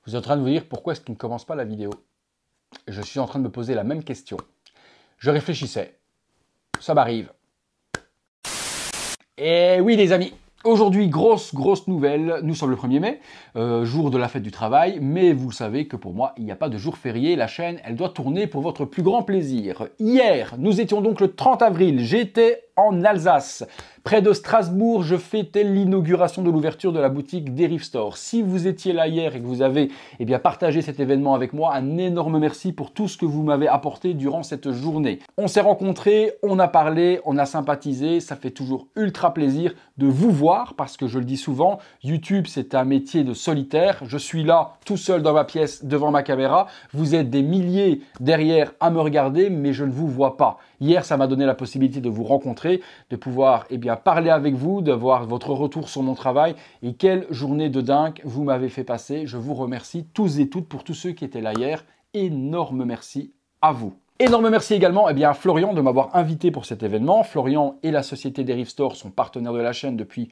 Vous êtes en train de vous dire pourquoi est-ce qu'il ne commence pas la vidéo? Je suis en train de me poser la même question. Je réfléchissais. Ça m'arrive. Et oui les amis, aujourd'hui grosse nouvelle. Nous sommes le 1er mai, jour de la fête du travail. Mais vous le savez que pour moi, il n'y a pas de jour férié. La chaîne, elle doit tourner pour votre plus grand plaisir. Hier, nous étions donc le 30 avril. J'étais en Alsace. Près de Strasbourg, je fêtais l'inauguration de l'ouverture de la boutique Derive Store. Si vous étiez là hier et que vous avez partagé cet événement avec moi, un énorme merci pour tout ce que vous m'avez apporté durant cette journée. On s'est rencontrés, on a parlé, on a sympathisé. Ça fait toujours ultra plaisir de vous voir parce que je le dis souvent, YouTube c'est un métier de solitaire. Je suis là tout seul dans ma pièce devant ma caméra. Vous êtes des milliers derrière à me regarder mais je ne vous vois pas. Hier, ça m'a donné la possibilité de vous rencontrer, de pouvoir parler avec vous, de voir votre retour sur mon travail. Et quelle journée de dingue vous m'avez fait passer. Je vous remercie tous et toutes pour tous ceux qui étaient là hier. Énorme merci à vous. Énorme merci également à Florian de m'avoir invité pour cet événement. Florian et la société Derive Store sont partenaires de la chaîne depuis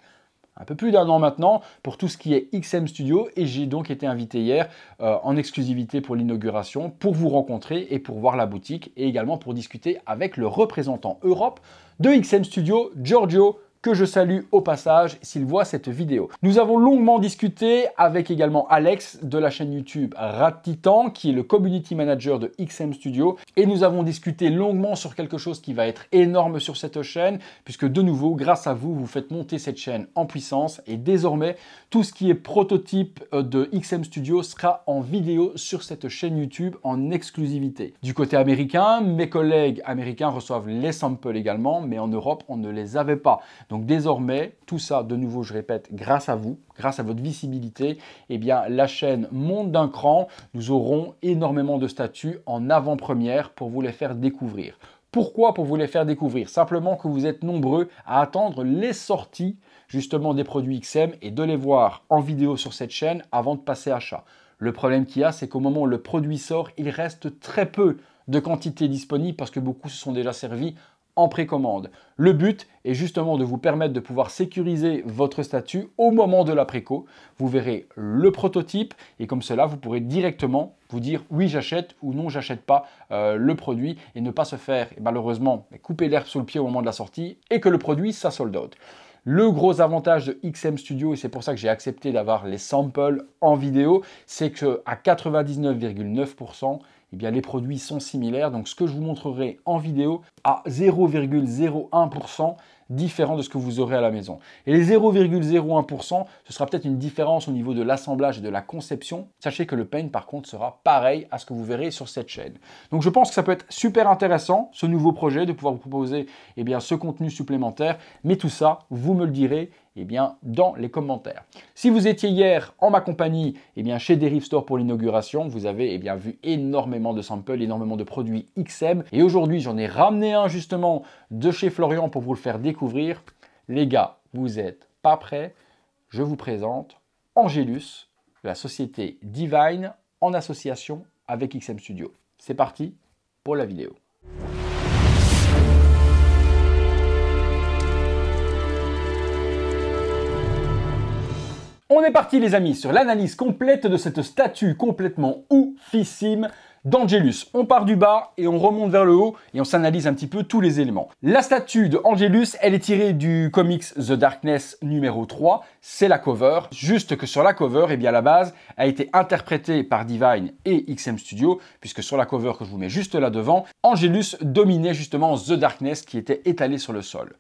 un peu plus d'1 an maintenant pour tout ce qui est XM Studio et j'ai donc été invité hier en exclusivité pour l'inauguration pour vous rencontrer et pour voir la boutique et également pour discuter avec le représentant Europe de XM Studio, Giorgio, que je salue au passage s'il voit cette vidéo. Nous avons longuement discuté avec également Alex de la chaîne YouTube Ratitan qui est le community manager de XM Studio et nous avons discuté longuement sur quelque chose qui va être énorme sur cette chaîne puisque de nouveau grâce à vous, vous faites monter cette chaîne en puissance et désormais tout ce qui est prototype de XM Studio sera en vidéo sur cette chaîne YouTube en exclusivité. Du côté américain, mes collègues américains reçoivent les samples également mais en Europe on ne les avait pas. Donc désormais, tout ça, de nouveau, je répète, grâce à vous, grâce à votre visibilité, la chaîne monte d'un cran. Nous aurons énormément de statuts en avant-première pour vous les faire découvrir. Pourquoi pour vous les faire découvrir? Simplement que vous êtes nombreux à attendre les sorties justement des produits XM et de les voir en vidéo sur cette chaîne avant de passer à achat. Le problème qu'il y a, c'est qu'au moment où le produit sort, il reste très peu de quantité disponible parce que beaucoup se sont déjà servis en précommande. Le but est justement de vous permettre de pouvoir sécuriser votre statut au moment de la préco. Vous verrez le prototype et comme cela, vous pourrez directement vous dire oui j'achète ou non j'achète pas le produit et ne pas se faire malheureusement couper l'herbe sous le pied au moment de la sortie et que le produit ça sold out. Le gros avantage de XM Studio, et c'est pour ça que j'ai accepté d'avoir les samples en vidéo, c'est qu'à 99,9%, les produits sont similaires. Donc, ce que je vous montrerai en vidéo à 0,01% différent de ce que vous aurez à la maison. Et les 0,01%, ce sera peut-être une différence au niveau de l'assemblage et de la conception. Sachez que le paint, par contre, sera pareil à ce que vous verrez sur cette chaîne. Donc, je pense que ça peut être super intéressant, ce nouveau projet, de pouvoir vous proposer ce contenu supplémentaire. Mais tout ça, vous me le direz dans les commentaires. Si vous étiez hier en ma compagnie chez Derive Store pour l'inauguration, vous avez vu énormément de samples, énormément de produits XM. Et aujourd'hui, j'en ai ramené un justement de chez Florian pour vous le faire découvrir. Les gars, vous n'êtes pas prêts? Je vous présente Angelus, de la société Divine en association avec XM Studio. C'est parti pour la vidéo. On est parti les amis sur l'analyse complète de cette statue complètement oufissime d'Angelus. On part du bas et on remonte vers le haut et on s'analyse un petit peu tous les éléments. La statue de Angelus, elle est tirée du comics The Darkness numéro 3. C'est la cover. Juste que sur la cover, la base a été interprétée par Divine et XM Studio, puisque sur la cover que je vous mets juste là devant, Angelus dominait justement The Darkness qui était étalé sur le sol.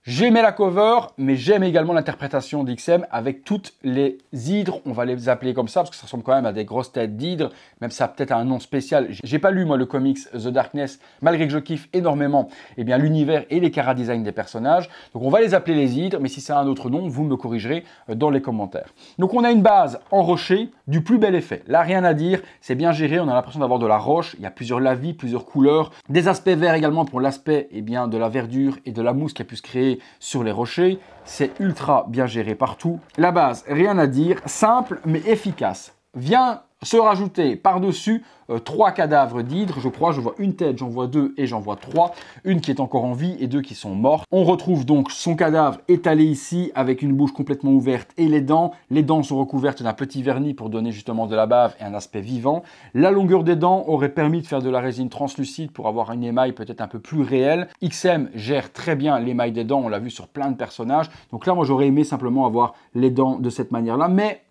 J'aimais la cover, mais j'aime également l'interprétation d'XM avec toutes les hydres, on va les appeler comme ça, parce que ça ressemble quand même à des grosses têtes d'hydres, même ça a peut-être un nom spécial. J'ai pas lu moi le comics The Darkness, malgré que je kiffe énormément l'univers et les chara-design des personnages. Donc on va les appeler les hydres, mais si c'est un autre nom, vous me corrigerez dans les commentaires. Donc on a une base en rocher, du plus bel effet. Là, rien à dire, c'est bien géré, on a l'impression d'avoir de la roche, il y a plusieurs lavis, plusieurs couleurs, des aspects verts également pour l'aspect de la verdure et de la mousse qui a pu se créer sur les rochers. C'est ultra bien géré partout. La base, rien à dire, simple mais efficace. Vient Se rajouter par-dessus 3 cadavres d'hydres, je crois, je vois une tête, j'en vois 2 et j'en vois 3, une qui est encore en vie et 2 qui sont mortes. On retrouve donc son cadavre étalé ici avec une bouche complètement ouverte et les dents. Les dents sont recouvertes d'un petit vernis pour donner justement de la bave et un aspect vivant. La longueur des dents aurait permis de faire de la résine translucide pour avoir une émail peut-être un peu plus réelle. XM gère très bien l'émail des dents, on l'a vu sur plein de personnages. Donc là, moi, j'aurais aimé simplement avoir les dents de cette manière-là, mais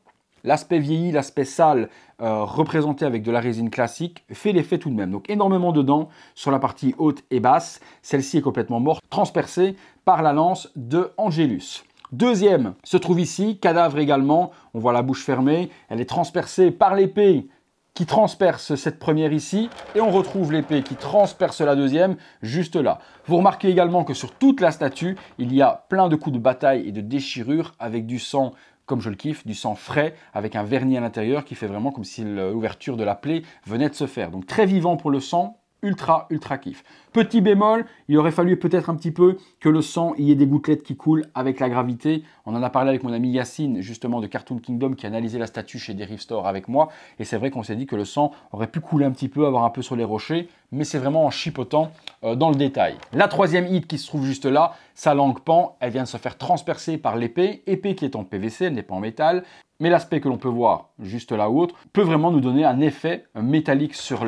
l'aspect vieilli, l'aspect sale, représenté avec de la résine classique, fait l'effet tout de même. Donc énormément de dents sur la partie haute et basse. Celle-ci est complètement morte, transpercée par la lance de Angelus. Deuxième se trouve ici, cadavre également. On voit la bouche fermée. Elle est transpercée par l'épée qui transperce cette première ici. Et on retrouve l'épée qui transperce la deuxième juste là. Vous remarquez également que sur toute la statue, il y a plein de coups de bataille et de déchirures avec du sang, comme je le kiffe, du sang frais avec un vernis à l'intérieur qui fait vraiment comme si l'ouverture de la plaie venait de se faire. Donc très vivant pour le sang, ultra kiff. Petit bémol, il aurait fallu peut-être un petit peu que le sang, il y ait des gouttelettes qui coulent avec la gravité. On en a parlé avec mon ami Yacine, justement de Cartoon Kingdom, qui analysait la statue chez Derive Store avec moi. Et c'est vrai qu'on s'est dit que le sang aurait pu couler un petit peu, avoir un peu sur les rochers, mais c'est vraiment en chipotant dans le détail. La troisième hit qui se trouve juste là, sa langue pend, elle vient de se faire transpercer par l'épée, épée qui est en PVC, elle n'est pas en métal. Mais l'aspect que l'on peut voir juste là-haut peut vraiment nous donner un effet métallique sur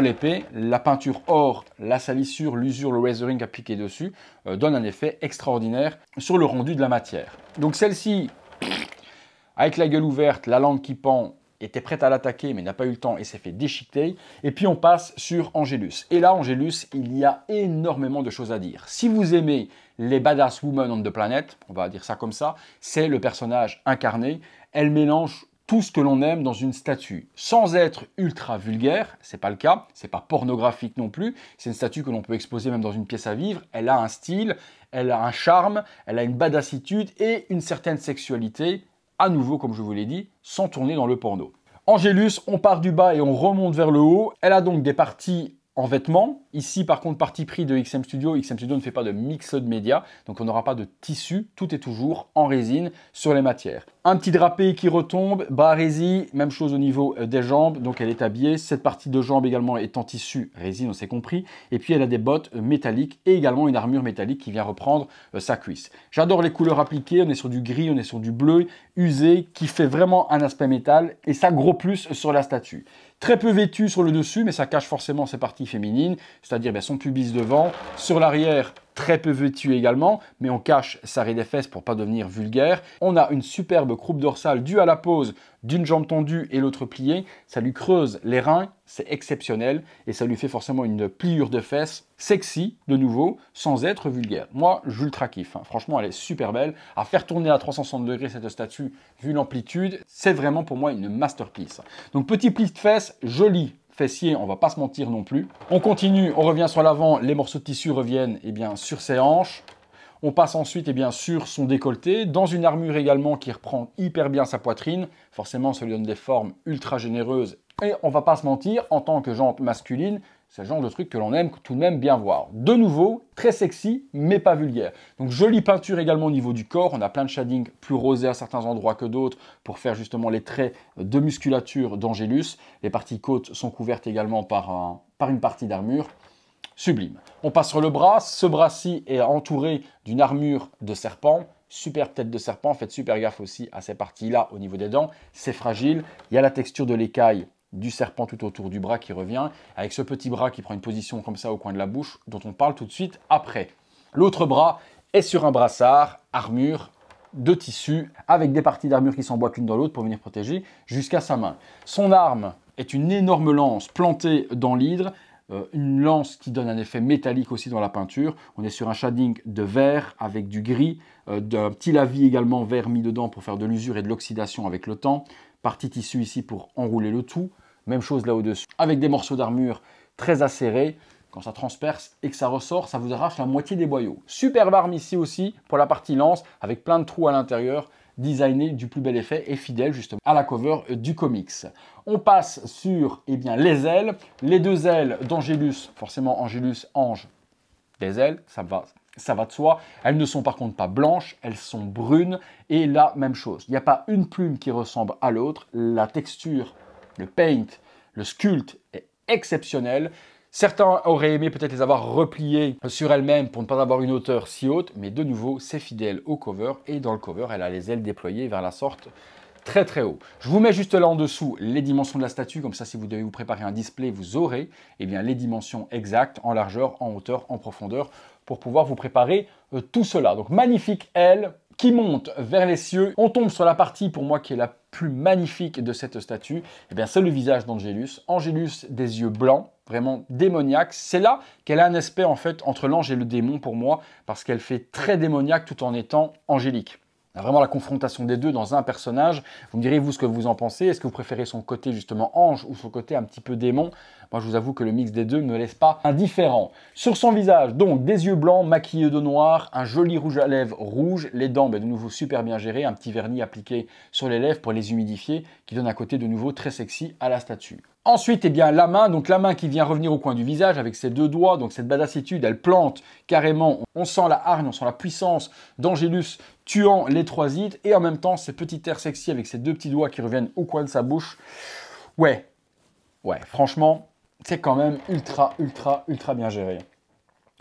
l'épée. La peinture or, la salissure, l'usure, le weathering appliqué dessus donne un effet extraordinaire sur le rendu de la matière. Donc celle-ci, avec la gueule ouverte, la langue qui pend, était prête à l'attaquer mais n'a pas eu le temps et s'est fait déchiqueter. Et puis on passe sur Angelus. Et là, Angelus, il y a énormément de choses à dire. Si vous aimez les Badass Women on the Planet, on va dire ça comme ça, c'est le personnage incarné. Elle mélange tout ce que l'on aime dans une statue, sans être ultra vulgaire, c'est pas le cas, c'est pas pornographique non plus, c'est une statue que l'on peut exposer même dans une pièce à vivre, elle a un style, elle a un charme, elle a une badassitude et une certaine sexualité, à nouveau comme je vous l'ai dit, sans tourner dans le porno. Angelus, on part du bas et on remonte vers le haut, elle a donc des parties en vêtements. Ici, par contre, parti pris de XM Studio. XM Studio ne fait pas de mix de médias, donc on n'aura pas de tissu. Tout est toujours en résine sur les matières. Un petit drapé qui retombe, bas résine, même chose au niveau des jambes, donc elle est habillée. Cette partie de jambe également est en tissu résine, on s'est compris. Et puis elle a des bottes métalliques et également une armure métallique qui vient reprendre sa cuisse. J'adore les couleurs appliquées, on est sur du gris, on est sur du bleu usé, qui fait vraiment un aspect métal. Et ça, gros plus sur la statue. Très peu vêtue sur le dessus, mais ça cache forcément ses parties féminines, c'est-à-dire son pubis devant. Sur l'arrière, très peu vêtue également, mais on cache sa raie des fesses pour pas devenir vulgaire. On a une superbe croupe dorsale due à la pose d'une jambe tendue et l'autre pliée. Ça lui creuse les reins, c'est exceptionnel, et ça lui fait forcément une pliure de fesses sexy, de nouveau, sans être vulgaire. Moi, j'ultra kiffe. Franchement, elle est super belle. À faire tourner à 360 degrés cette statue, vu l'amplitude, c'est vraiment pour moi une masterpiece. Donc, petit pli de fesses, joli fessier, on va pas se mentir non plus. On continue, on revient sur l'avant, les morceaux de tissu reviennent sur ses hanches. On passe ensuite sur son décolleté, dans une armure également qui reprend hyper bien sa poitrine. Forcément, ça lui donne des formes ultra généreuses. Et on va pas se mentir, en tant que jante masculine, c'est le genre de truc que l'on aime tout de même bien voir. De nouveau, très sexy, mais pas vulgaire. Donc jolie peinture également au niveau du corps. On a plein de shading plus rosé à certains endroits que d'autres pour faire justement les traits de musculature d'Angelus. Les parties côtes sont couvertes également par une partie d'armure. Sublime. On passe sur le bras. Ce bras-ci est entouré d'une armure de serpent. Super tête de serpent. Faites super gaffe aussi à ces parties-là au niveau des dents. C'est fragile. Il y a la texture de l'écaille du serpent tout autour du bras qui revient, avec ce petit bras qui prend une position comme ça au coin de la bouche, dont on parle tout de suite après. L'autre bras est sur un brassard, armure de tissu, avec des parties d'armure qui s'emboîtent l'une dans l'autre pour venir protéger jusqu'à sa main. Son arme est une énorme lance plantée dans l'hydre, une lance qui donne un effet métallique aussi dans la peinture. On est sur un shading de vert avec du gris, d'un petit lavis également vert mis dedans pour faire de l'usure et de l'oxydation avec le temps. Partie tissu ici pour enrouler le tout. Même chose là au-dessus, avec des morceaux d'armure très acérés. Quand ça transperce et que ça ressort, ça vous arrache la moitié des boyaux. Superbe arme ici aussi pour la partie lance, avec plein de trous à l'intérieur, designé du plus bel effet et fidèle justement à la cover du comics. On passe sur les ailes, les deux ailes d'Angelus, forcément Angelus, ange, des ailes, ça va de soi. Elles ne sont par contre pas blanches, elles sont brunes. Et là, même chose. Il n'y a pas une plume qui ressemble à l'autre. La texture le paint, le sculpte est exceptionnel. Certains auraient aimé peut-être les avoir repliés sur elles-mêmes pour ne pas avoir une hauteur si haute, mais de nouveau, c'est fidèle au cover. Et dans le cover, elle a les ailes déployées vers la sorte très très haut. Je vous mets juste là en dessous les dimensions de la statue, comme ça si vous devez vous préparer un display, vous aurez les dimensions exactes en largeur, en hauteur, en profondeur, pour pouvoir vous préparer tout cela. Donc magnifique aile qui monte vers les cieux. On tombe sur la partie pour moi qui est la plus magnifique de cette statue, c'est le visage d'Angelus. Angelus des yeux blancs, vraiment démoniaque. C'est là qu'elle a un aspect en fait entre l'ange et le démon pour moi, parce qu'elle fait très démoniaque tout en étant angélique. Vraiment la confrontation des deux dans un personnage. Vous me direz vous ce que vous en pensez. Est-ce que vous préférez son côté justement ange ou son côté un petit peu démon? Moi je vous avoue que le mix des deux ne me laisse pas indifférent. Sur son visage, donc des yeux blancs maquillés de noir, un joli rouge à lèvres rouge, les dents de nouveau super bien gérées, un petit vernis appliqué sur les lèvres pour les humidifier qui donne un côté de nouveau très sexy à la statue. Ensuite, la main, donc la main qui vient revenir au coin du visage avec ses deux doigts, donc cette badassitude, elle plante carrément, on sent la hargne, on sent la puissance d'Angelus tuant les trois ides, et en même temps, ces petits airs sexy avec ses deux petits doigts qui reviennent au coin de sa bouche. Ouais, franchement, c'est quand même ultra bien géré.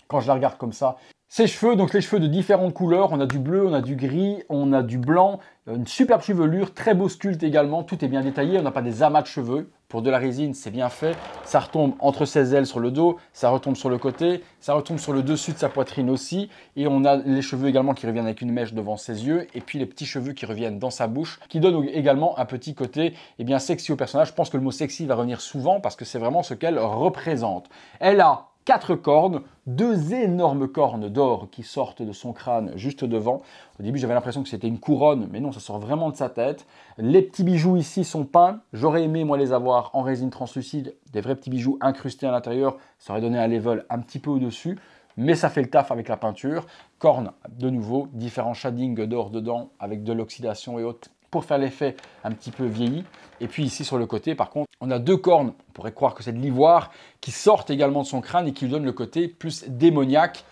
Quand je la regarde comme ça, ses cheveux, donc les cheveux de différentes couleurs, on a du bleu, on a du gris, on a du blanc, une superbe chevelure, très beau sculpte également, tout est bien détaillé, on n'a pas des amas de cheveux. Pour de la résine, c'est bien fait, ça retombe entre ses ailes sur le dos, ça retombe sur le côté, ça retombe sur le dessus de sa poitrine aussi, et on a les cheveux également qui reviennent avec une mèche devant ses yeux, et puis les petits cheveux qui reviennent dans sa bouche, qui donnent également un petit côté sexy au personnage. Je pense que le mot sexy va revenir souvent parce que c'est vraiment ce qu'elle représente. Elle a 4 cornes, 2 énormes cornes d'or qui sortent de son crâne juste devant. Au début, j'avais l'impression que c'était une couronne, mais non, ça sort vraiment de sa tête. Les petits bijoux ici sont peints. J'aurais aimé, moi, les avoir en résine translucide, des vrais petits bijoux incrustés à l'intérieur. Ça aurait donné un level un petit peu au-dessus, mais ça fait le taf avec la peinture. Cornes, de nouveau, différents shadings d'or dedans, avec de l'oxydation et autres, pour faire l'effet un petit peu vieilli. Et puis ici sur le côté, par contre, on a 2 cornes, on pourrait croire que c'est de l'ivoire, qui sortent également de son crâne et qui lui donnent le côté plus démoniaque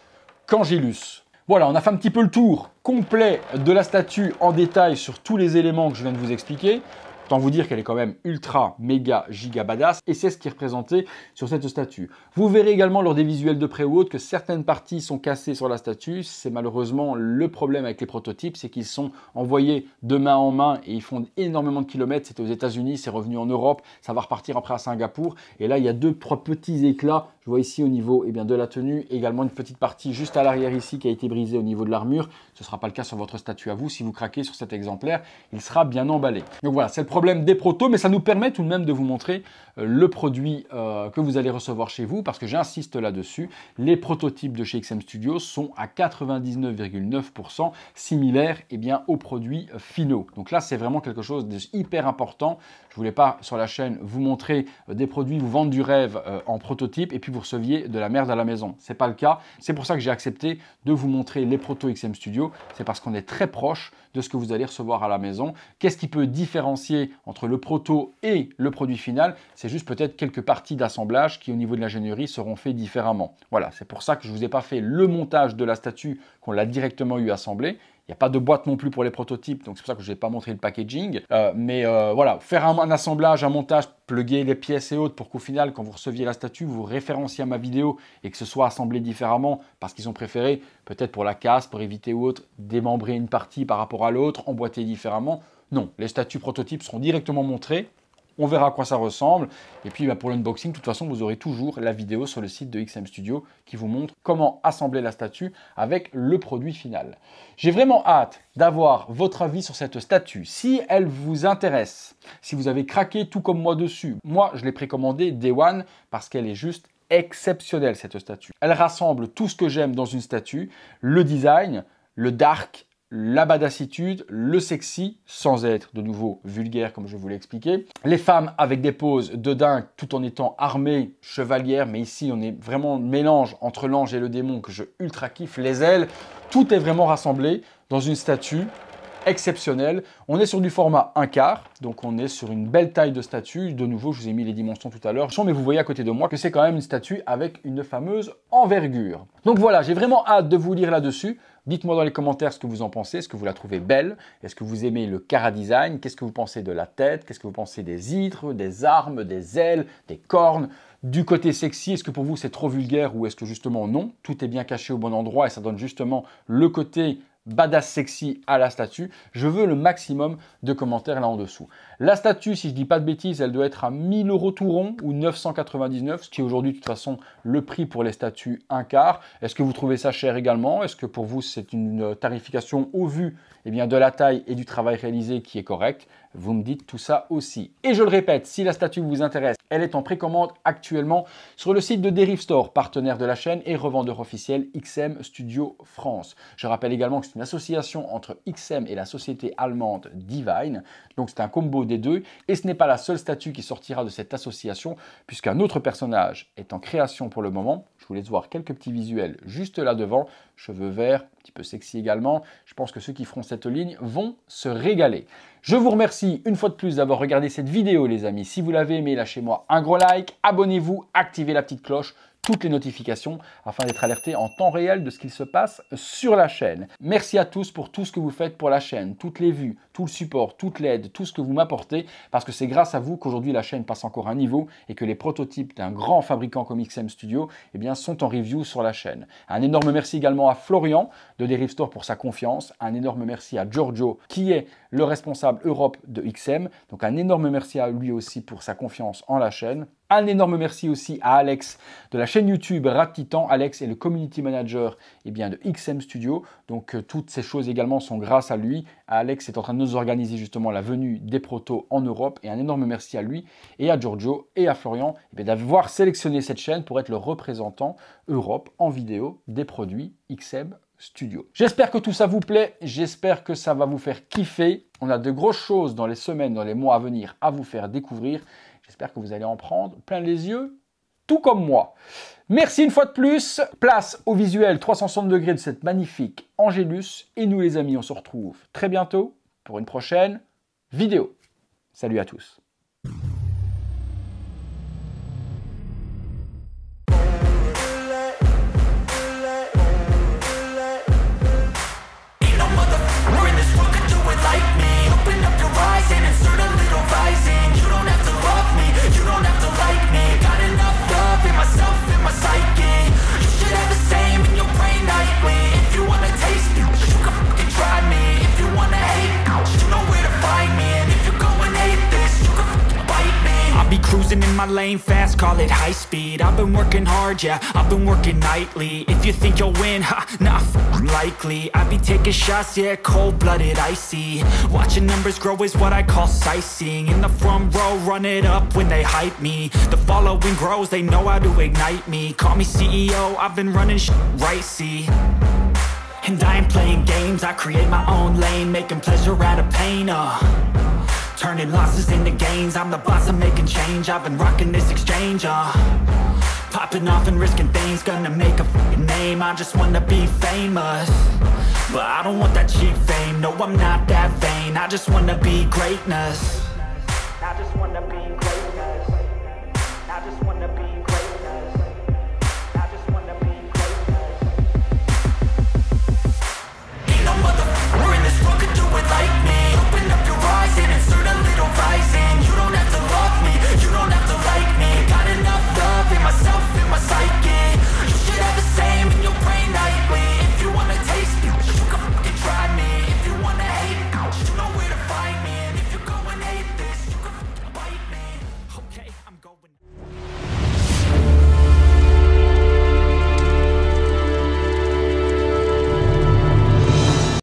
qu'Angelus. Voilà, on a fait un petit peu le tour complet de la statue en détail sur tous les éléments que je viens de vous expliquer. Autant vous dire qu'elle est quand même ultra, méga, giga badass, et c'est ce qui est représenté sur cette statue. Vous verrez également lors des visuels de près ou autres que certaines parties sont cassées sur la statue. C'est malheureusement le problème avec les prototypes, c'est qu'ils sont envoyés de main en main et ils font énormément de kilomètres. C'était aux États-Unis, c'est revenu en Europe, ça va repartir après à Singapour. Et là, il y a 2-3 petits éclats. Je vois ici au niveau de la tenue, également une petite partie juste à l'arrière ici qui a été brisée au niveau de l'armure. Ce ne sera pas le cas sur votre statue à vous. Si vous craquez sur cet exemplaire, il sera bien emballé. Donc voilà, c'est le problème des protos, mais ça nous permet tout de même de vous montrer le produit que vous allez recevoir chez vous, parce que j'insiste là-dessus, les prototypes de chez XM Studios sont à 99,9% similaires aux produits finaux. Donc là, c'est vraiment quelque chose d'hyper important. Je ne voulais pas sur la chaîne vous montrer des produits, vous vendre du rêve en prototype et puis vous receviez de la merde à la maison. Ce n'est pas le cas. C'est pour ça que j'ai accepté de vous montrer les protos XM Studios. C'est parce qu'on est très proche de ce que vous allez recevoir à la maison. Qu'est-ce qui peut différencier entre le proto et le produit final? C'est juste peut-être quelques parties d'assemblage qui au niveau de l'ingénierie seront faites différemment. Voilà, c'est pour ça que je ne vous ai pas fait le montage de la statue, qu'on l'a directement eu assemblée. Il n'y a pas de boîte non plus pour les prototypes, donc c'est pour ça que je n'ai pas montré le packaging. Voilà, faire un assemblage, un montage, plugger les pièces et autres pour qu'au final, quand vous receviez la statue, vous référenciez à ma vidéo et que ce soit assemblé différemment parce qu'ils ont préféré, peut-être pour la casse, pour éviter ou autre, démembrer une partie par rapport à l'autre, emboîter différemment. Non, les statues prototypes seront directement montrées. On verra à quoi ça ressemble. Et puis pour l'unboxing, de toute façon, vous aurez toujours la vidéo sur le site de XM Studio qui vous montre comment assembler la statue avec le produit final. J'ai vraiment hâte d'avoir votre avis sur cette statue. Si elle vous intéresse, si vous avez craqué tout comme moi dessus, moi je l'ai précommandée Day One parce qu'elle est juste exceptionnelle cette statue. Elle rassemble tout ce que j'aime dans une statue, le design, le dark, la badassitude, le sexy, sans être de nouveau vulgaire comme je vous l'ai expliqué. Les femmes avec des poses de dingue tout en étant armées, chevalières, mais ici on est vraiment mélange entre l'ange et le démon que je ultra kiffe. Les ailes, tout est vraiment rassemblé dans une statue exceptionnel. On est sur du format 1/4, donc on est sur une belle taille de statue. De nouveau, je vous ai mis les dimensions tout à l'heure, mais vous voyez à côté de moi que c'est quand même une statue avec une fameuse envergure. Donc voilà, j'ai vraiment hâte de vous lire là-dessus. Dites-moi dans les commentaires ce que vous en pensez. Est-ce que vous la trouvez belle? Est-ce que vous aimez le chara-design? Qu'est-ce que vous pensez de la tête? Qu'est-ce que vous pensez des hydres, des armes, des ailes, des cornes? Du côté sexy, est-ce que pour vous c'est trop vulgaire ou est-ce que justement non? Tout est bien caché au bon endroit et ça donne justement le côté badass sexy à la statue. Je veux le maximum de commentaires là en dessous. La statue, si je dis pas de bêtises, elle doit être à 1000 € tout rond ou 999, ce qui est aujourd'hui de toute façon le prix pour les statues 1/4. Est-ce que vous trouvez ça cher également? Est-ce que pour vous c'est une tarification au vu de la taille et du travail réalisé qui est correct? Vous me dites tout ça aussi. Et je le répète, si la statue vous intéresse, elle est en précommande actuellement sur le site de Derive Store, partenaire de la chaîne et revendeur officiel XM Studio France. Je rappelle également que c'est une association entre XM et la société allemande Divine. Donc c'est un combo des deux. Et ce n'est pas la seule statue qui sortira de cette association, puisqu'un autre personnage est en création pour le moment. Je vous laisse voir quelques petits visuels juste là devant. Cheveux verts, un petit peu sexy également. Je pense que ceux qui feront cette ligne vont se régaler. Je vous remercie une fois de plus d'avoir regardé cette vidéo les amis. Si vous l'avez aimé, lâchez-moi un gros like, abonnez-vous, activez la petite cloche, toutes les notifications afin d'être alerté en temps réel de ce qu'il se passe sur la chaîne. Merci à tous pour tout ce que vous faites pour la chaîne, toutes les vues, tout le support, toute l'aide, tout ce que vous m'apportez, parce que c'est grâce à vous qu'aujourd'hui la chaîne passe encore un niveau et que les prototypes d'un grand fabricant comme XM Studio sont en review sur la chaîne. Un énorme merci également à Florian de Derive Store pour sa confiance, un énorme merci à Giorgio qui est le responsable Europe de XM, donc un énorme merci à lui aussi pour sa confiance en la chaîne. Un énorme merci aussi à Alex de la chaîne YouTube Rap Titan. Alex est le community manager de XM Studio. Donc toutes ces choses également sont grâce à lui. Alex est en train de nous organiser justement la venue des protos en Europe. Et un énorme merci à lui et à Giorgio et à Florian d'avoir sélectionné cette chaîne pour être le représentant Europe en vidéo des produits XM Studio. J'espère que tout ça vous plaît. J'espère que ça va vous faire kiffer. On a de grosses choses dans les semaines, dans les mois à venir à vous faire découvrir. J'espère que vous allez en prendre plein les yeux, tout comme moi. Merci une fois de plus. Place au visuel 360 degrés de cette magnifique Angélus. Et nous les amis, on se retrouve très bientôt pour une prochaine vidéo. Salut à tous. Cruising in my lane fast, call it high speed. I've been working hard, yeah, I've been working nightly. If you think you'll win, ha, not likely. I be taking shots, yeah, cold-blooded, icy. Watching numbers grow is what I call sightseeing. In the front row, run it up when they hype me. The following grows, they know how to ignite me. Call me CEO, I've been running shit right, see. And I ain't playing games, I create my own lane, making pleasure out of pain, turning losses into gains, I'm the boss, I'm making change. I've been rocking this exchange, popping off and risking things, gonna make a name. I just wanna be famous, but I don't want that cheap fame. No, I'm not that vain, I just wanna be greatness.